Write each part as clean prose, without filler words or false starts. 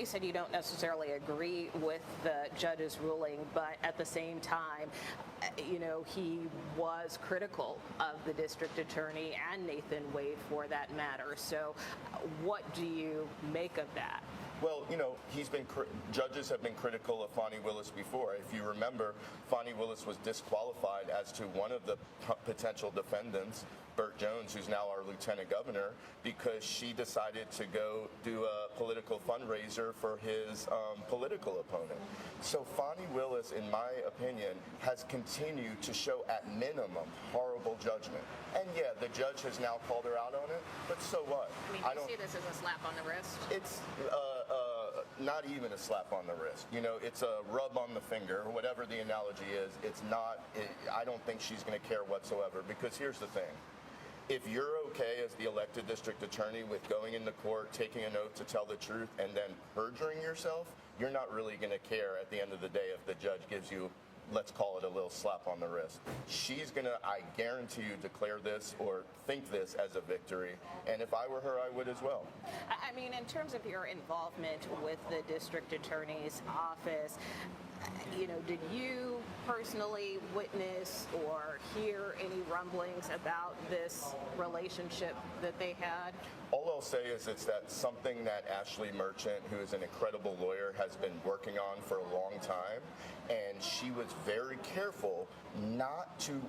you said you don't necessarily agree with the judge's ruling, but at the same time, he was critical of the district attorney and Nathan Wade for that matter. So what do you make of that? Well, judges have been critical of Fani Willis before. If you remember, Fani Willis was disqualified as to one of the potential defendants, Burt Jones, who's now our lieutenant governor, because she decided to go do a political fundraiser for his political opponent. So Fani Willis, in my opinion, has continued to show at minimum horrible judgment. And yeah, the judge has now called her out on it, but so what? I mean, do you see this as a slap on the wrist? It's not even a slap on the wrist. It's a rub on the finger, or whatever the analogy is. It's not, I don't think she's going to care whatsoever, because here's the thing. If you're okay as the elected district attorney with going into court, taking an oath to tell the truth, and then perjuring yourself, you're not really going to care at the end of the day if the judge gives you, let's call it a little slap on the wrist. She's going to, I guarantee you, declare this or think this as a victory. And if I were her, I would as well. I mean, in terms of your involvement with the district attorney's office, did you personally witness or hear any rumblings about this relationship that they had? All I'll say is that's something that Ashley Merchant, who is an incredible lawyer, has been working on for a long time. And she was very careful not to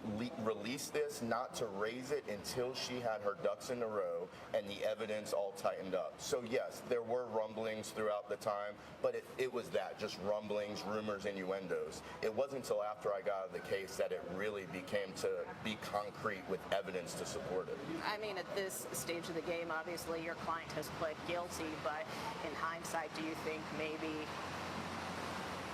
release this, not to raise it until she had her ducks in a row and the evidence all tightened up. So yes, there were rumblings throughout the time, but it was that, just rumblings, rumors, innuendos. It wasn't until after I got out of the case that it really became to be concrete with evidence to support it. I mean, at this stage of the game, obviously your client has pled guilty, but in hindsight, do you think maybe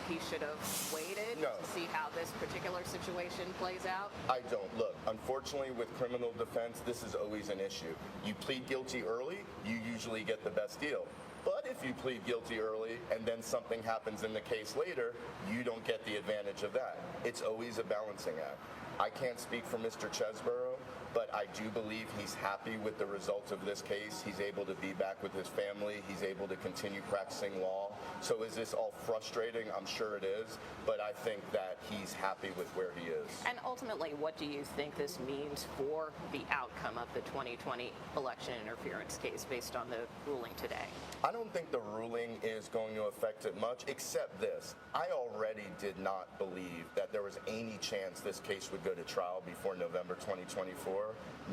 he should have waited to see how this particular situation plays out? I don't. Look, unfortunately, with criminal defense, this is always an issue. You plead guilty early, you usually get the best deal. But if you plead guilty early and then something happens in the case later, you don't get the advantage of that. It's always a balancing act. I can't speak for Mr. Chesborough, but I do believe he's happy with the results of this case. He's able to be back with his family. He's able to continue practicing law. So is this all frustrating? I'm sure it is, but I think that he's happy with where he is. And ultimately, what do you think this means for the outcome of the 2020 election interference case based on the ruling today? I don't think the ruling is going to affect it much, except this. I already did not believe that there was any chance this case would go to trial before November 2024.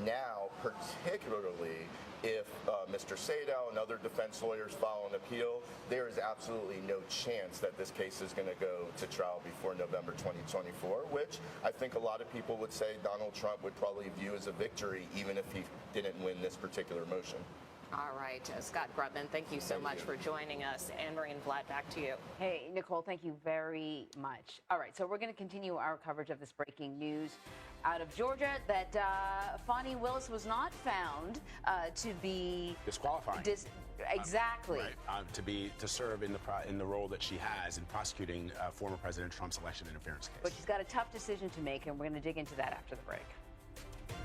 Now, particularly if Mr. Sadow and other defense lawyers file an appeal, there is absolutely no chance that this case is going to go to trial before November 2024, which I think a lot of people would say Donald Trump would probably view as a victory, even if he didn't win this particular motion. All right, Scott Grubman, thank you so much for joining us. Anne-Marie and Vlad, back to you. Hey, Nicole, thank you very much. All right, so we're going to continue our coverage of this breaking news out of Georgia that Fani Willis was not found to be disqualified. Exactly. To serve in the role that she has in prosecuting former President Trump's election interference case. But she's got a tough decision to make, and we're going to dig into that after the break.